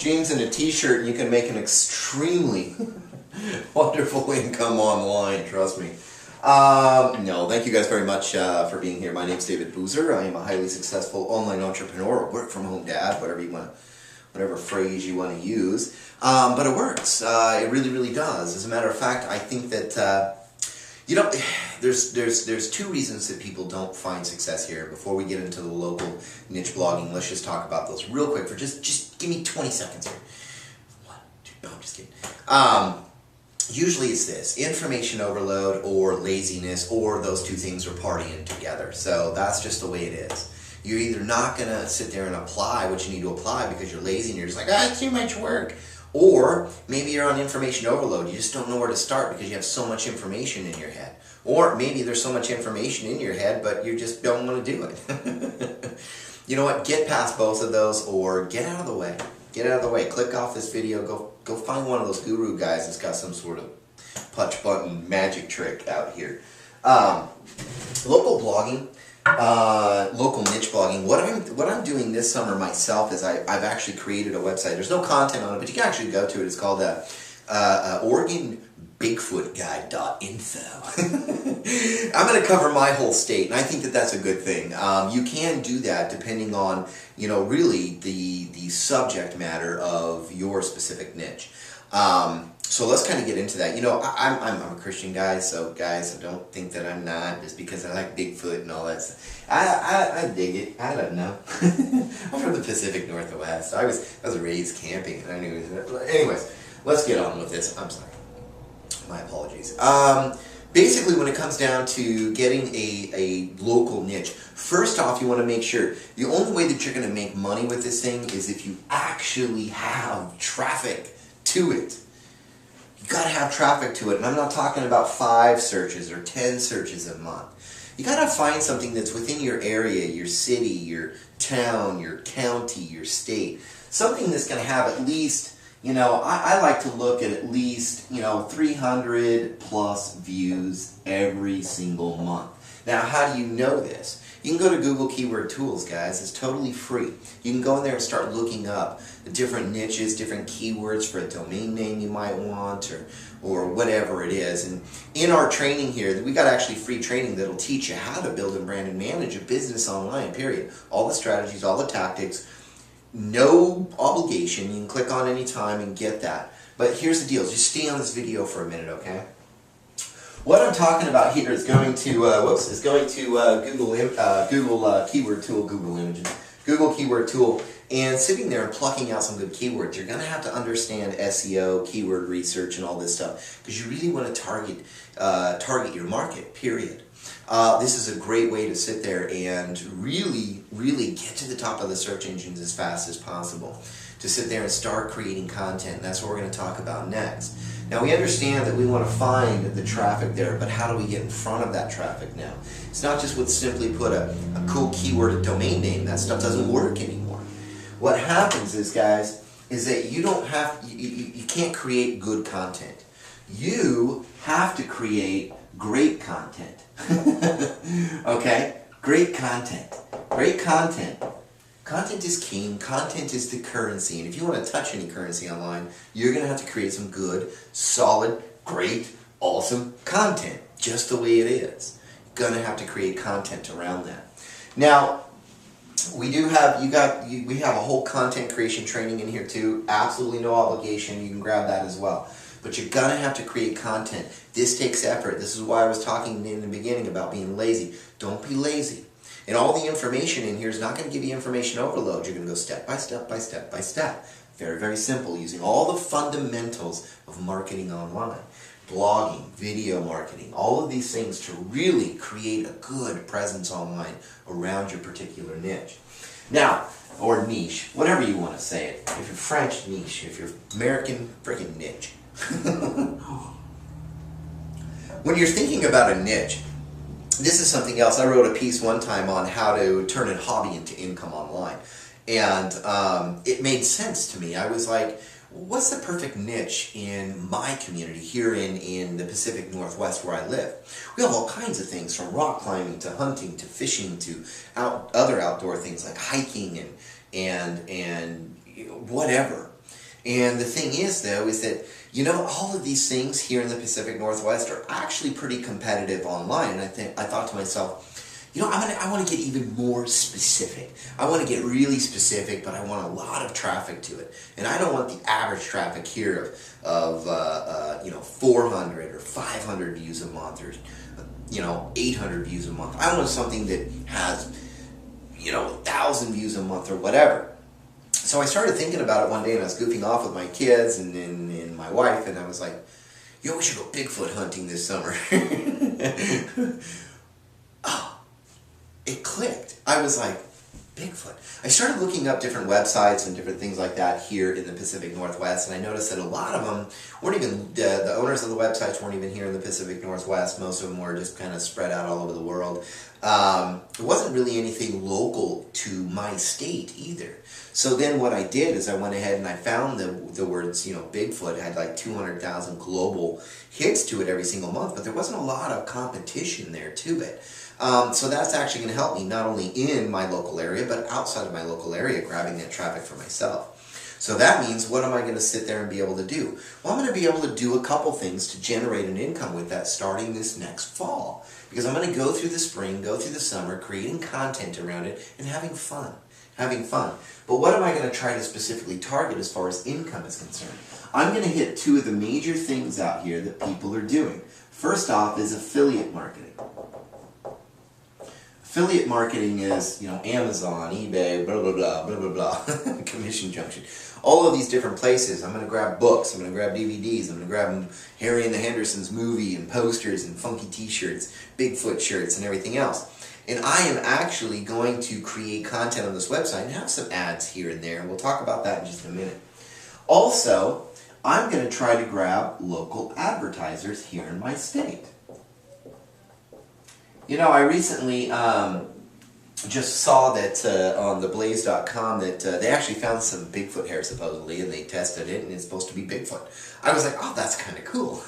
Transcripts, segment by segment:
jeans and a t-shirt, you can make an extremely wonderful income online, trust me. No, thank you guys very much for being here. My name's David Boozer. I am a highly successful online entrepreneur, work from home dad, whatever phrase you want to use. But it works. It really, really does. As a matter of fact, I think that there's two reasons that people don't find success here. Before we get into the local niche blogging, let's just talk about those real quick for just give me 20 seconds here. One, two, no, I'm just kidding. Usually it's this, information overload or laziness, or those two things are partying together. So that's just the way it is. You're either not going to sit there and apply what you need to apply because you're lazy and you're just like, it's too much work. Or maybe you're on information overload. You just don't know where to start because you have so much information in your head. Or maybe there's so much information in your head, but you just don't want to do it. You know what? Get past both of those or get out of the way. Get out of the way. Click off this video. Go find one of those guru guys that's got some sort of punch button magic trick out here. Local blogging, local niche blogging. What I'm doing this summer myself is I've actually created a website. There's no content on it, but you can actually go to it. It's called OregonBigfootGuide.info. I'm going to cover my whole state, and I think that that's a good thing. You can do that depending on, really the subject matter of your specific niche. So let's kind of get into that. I'm a Christian guy, so guys, don't think that I'm not just because I like Bigfoot and all that stuff. I dig it. I don't know. I'm from the Pacific Northwest. I was raised camping, and I knew it. Anyways, let's get on with this. I'm sorry. My apologies. Basically, when it comes down to getting a local niche, first off, you want to make sure the only way that you're going to make money with this thing is if you actually have traffic to it. You got to have traffic to it, and I'm not talking about 5 searches or 10 searches a month. You got to find something that's within your area, your city, your town, your county, your state. Something that's going to have at least, I like to look at least, 300 plus views every single month. Now, how do you know this? You can go to Google Keyword Tools, guys. It's totally free. You can go in there and start looking up the different niches, different keywords for a domain name you might want, or whatever it is. And in our training here, we got actually free training that'll teach you how to build and brand and manage a business online, period. All the strategies, all the tactics. No obligation. You can click on any time and get that. But here's the deal. Just stay on this video for a minute, okay? What I'm talking about here is going to Google Keyword Tool, Google Images, Google Keyword Tool, and sitting there and plucking out some good keywords. You're going to have to understand SEO, keyword research, and all this stuff because you really want to target your market. Period. This is a great way to sit there and really, really get to the top of the search engines as fast as possible. To sit there and start creating content. And that's what we're going to talk about next. Now we understand that we want to find the traffic there, but how do we get in front of that traffic now? It's not just with simply put a cool keyword, a domain name. That stuff doesn't work anymore. What happens is, guys, is that you can't create good content. You have to create great content. Okay? Great content. Great content. Content is king. Content is the currency. And if you want to touch any currency online, you're going to have to create some good, solid, great, awesome content. Just the way it is. You're going to have to create content around that. Now, we have a whole content creation training in here too. Absolutely no obligation. You can grab that as well. But you're going to have to create content. This takes effort. This is why I was talking in the beginning about being lazy. Don't be lazy. And all the information in here is not going to give you information overload. You're going to go step by step by step by step. Very, very simple, using all the fundamentals of marketing online. Blogging, video marketing, all of these things to really create a good presence online around your particular niche. Now, or niche, whatever you want to say it. If you're French, niche. If you're American, freaking niche. When you're thinking about a niche, this is something else. I wrote a piece one time on how to turn a hobby into income online. And it made sense to me. I was like, what's the perfect niche in my community here in the Pacific Northwest where I live? We have all kinds of things, from rock climbing to hunting to fishing to other outdoor things like hiking and whatever. And the thing is, though, is that, you know, all of these things here in the Pacific Northwest are actually pretty competitive online. And I thought to myself, you know, I want to get even more specific. I want to get really specific, but I want a lot of traffic to it. And I don't want the average traffic here of 400 or 500 views a month, or 800 views a month. I want something that has 1,000 views a month or whatever. So I started thinking about it one day, and I was goofing off with my kids and my wife, and I was like, we should go Bigfoot hunting this summer. Oh, it clicked. I was like, Bigfoot. I started looking up different websites and different things like that here in the Pacific Northwest, and I noticed that a lot of them weren't even, the owners of the websites weren't even here in the Pacific Northwest. Most of them were just kind of spread out all over the world. It wasn't really anything local to my state either. So then what I did is I went ahead and I found the words, Bigfoot had like 200,000 global hits to it every single month, but there wasn't a lot of competition there to it. So that's actually going to help me not only in my local area, but outside of my local area, grabbing that traffic for myself. So that means, what am I going to sit there and be able to do? Well, I'm going to be able to do a couple things to generate an income with that starting this next fall. Because I'm going to go through the spring, go through the summer, creating content around it, and having fun. But what am I going to try to specifically target as far as income is concerned? I'm going to hit two of the major things out here that people are doing. First off is affiliate marketing. Affiliate marketing is, Amazon, eBay, blah, blah, blah, blah, blah, blah, Commission Junction. All of these different places. I'm going to grab books, I'm going to grab DVDs, I'm going to grab Harry and the Hendersons movie and posters and funky t-shirts, Bigfoot shirts and everything else. And I am actually going to create content on this website and have some ads here and there. And we'll talk about that in just a minute. Also, I'm going to try to grab local advertisers here in my state. I recently just saw that on theblaze.com that they actually found some Bigfoot hair supposedly, and they tested it, and it's supposed to be Bigfoot. I was like, oh, that's kind of cool.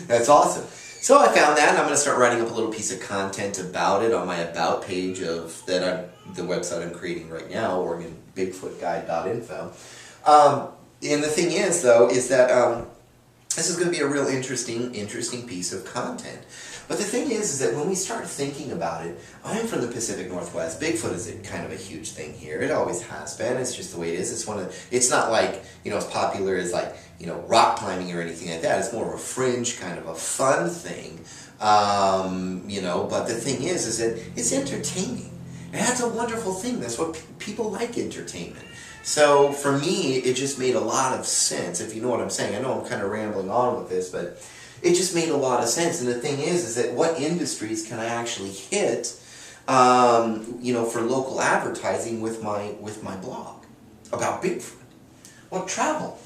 That's awesome. So I found that, and I'm going to start writing up a little piece of content about it on my About page of the website I'm creating right now, OregonBigfootGuide.info. And the thing is, though, is that this is going to be a real interesting piece of content. But the thing is that when we start thinking about it, I'm from the Pacific Northwest. Bigfoot is kind of a huge thing here. It always has been. It's just the way it is. It's not like, as popular as like, rock climbing or anything like that. It's more of a fringe kind of a fun thing. But the thing is that it's entertaining. And that's a wonderful thing. That's what people like, entertainment. So for me, it just made a lot of sense, if you know what I'm saying. I know I'm kind of rambling on with this, but it just made a lot of sense. And the thing is that what industries can I actually hit, for local advertising with my blog about Bigfoot? Well, travel.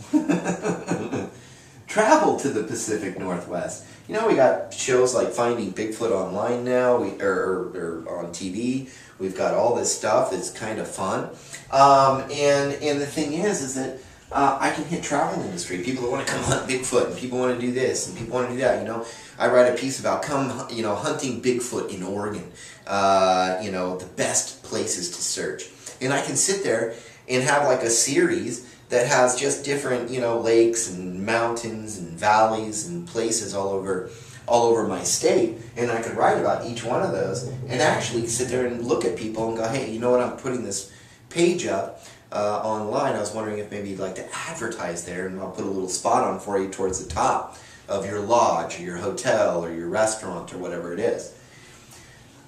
Travel to the Pacific Northwest. We got shows like Finding Bigfoot online now, or on TV. We've got all this stuff that's kind of fun. And the thing is that I can hit travel industry. People that want to come hunt Bigfoot, and people want to do this, and people want to do that. I write a piece about hunting Bigfoot in Oregon. The best places to search, and I can sit there and have like a series that has just different lakes and mountains and valleys and places all over my state, and I could write about each one of those and actually sit there and look at people and go, hey, you know what, I'm putting this page up online. I was wondering if maybe you'd like to advertise there, and I'll put a little spot on for you towards the top of your lodge or your hotel or your restaurant or whatever it is.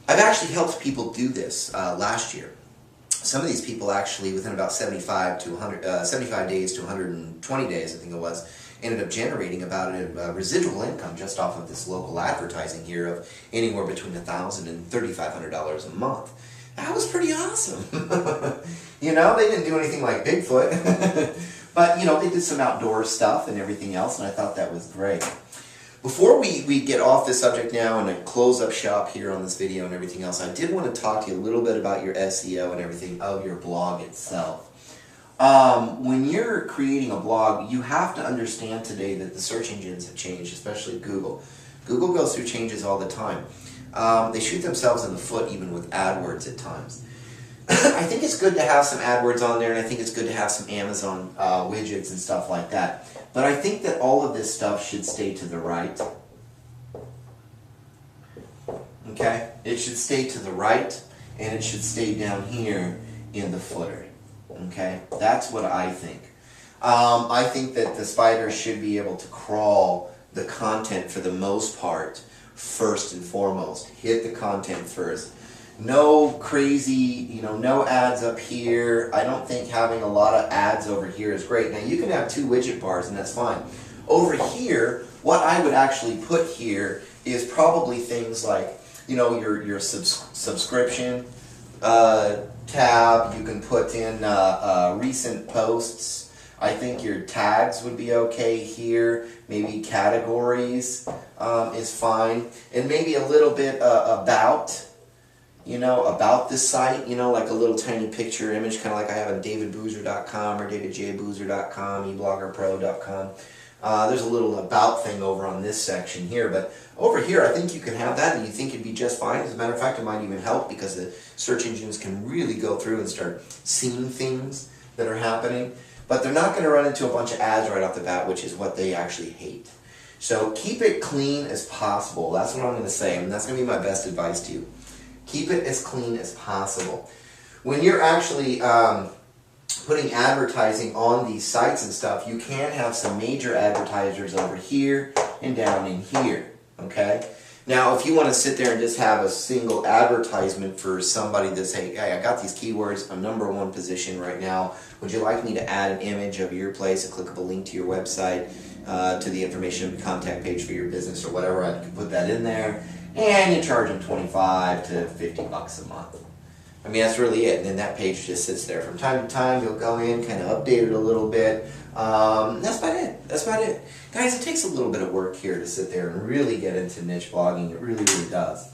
I've actually helped people do this last year. Some of these people actually, within about 75 days to 120 days, I think it was, ended up generating about a residual income just off of this local advertising here of anywhere between $1,000 and $3,500 a month. That was pretty awesome. They didn't do anything like Bigfoot, but they did some outdoor stuff and everything else, and I thought that was great. Before we get off this subject now and I close up shop here on this video and everything else, I did want to talk to you a little bit about your SEO and everything of your blog itself. When you're creating a blog, you have to understand today that the search engines have changed, especially Google. Google goes through changes all the time. They shoot themselves in the foot even with AdWords at times. I think it's good to have some AdWords on there, and I think it's good to have some Amazon widgets and stuff like that. But I think that all of this stuff should stay to the right. Okay? It should stay to the right, and it should stay down here in the footer. Okay? That's what I think. I think that the spider should be able to crawl the content for the most part first and foremost. Hit the content first. No crazy, no ads up here. I don't think having a lot of ads over here is great. Now you can have 2 widget bars and that's fine. Over here, what I would actually put here is probably things like, your subscription tab. You can put in recent posts. I think your tags would be okay here. Maybe categories is fine. And maybe a little bit about this site, like a little tiny picture image, kind of like I have on davidboozer.com or davidjboozer.com, ebloggerpro.com. There's a little about thing over on this section here, but over here I think you can have that and you think it'd be just fine. As a matter of fact, it might even help because the search engines can really go through and start seeing things that are happening. But they're not going to run into a bunch of ads right off the bat, which is what they actually hate. So keep it clean as possible. That's what I'm going to say, and that's going to be my best advice to you. Keep it as clean as possible. When you're actually putting advertising on these sites and stuff, you can have some major advertisers over here and down in here, okay? Now, if you want to sit there and just have a single advertisement for somebody that's saying, hey, I got these keywords, I'm #1 position right now, would you like me to add an image of your place, a clickable link to your website, to the information contact page for your business or whatever, I can put that in there, and you charge them $25 to $50 a month. I mean, that's really it. And then that page just sits there. From time to time, you'll go in, kind of update it a little bit. That's about it. That's about it. Guys, it takes a little bit of work here to sit there and really get into niche blogging. It really, really does.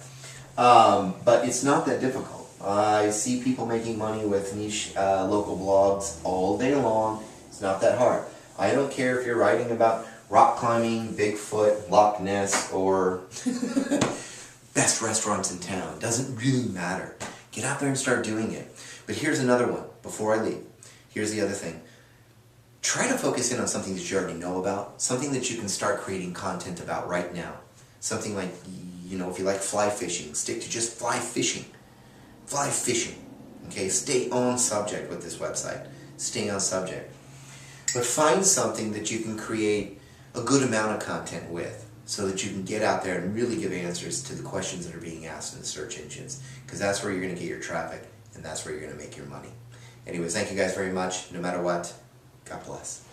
But it's not that difficult. I see people making money with niche local blogs all day long. It's not that hard. I don't care if you're writing about rock climbing, Bigfoot, Loch Ness, or best restaurants in town. Doesn't really matter. Get out there and start doing it. But here's another one before I leave. Here's the other thing. Try to focus in on something that you already know about, something that you can start creating content about right now. Something like, if you like fly fishing, stick to just fly fishing. Fly fishing. Okay, stay on subject with this website. Stay on subject. But find something that you can create a good amount of content with, so that you can get out there and really give answers to the questions that are being asked in the search engines, because that's where you're going to get your traffic, and that's where you're going to make your money. Anyways, thank you guys very much. No matter what, God bless.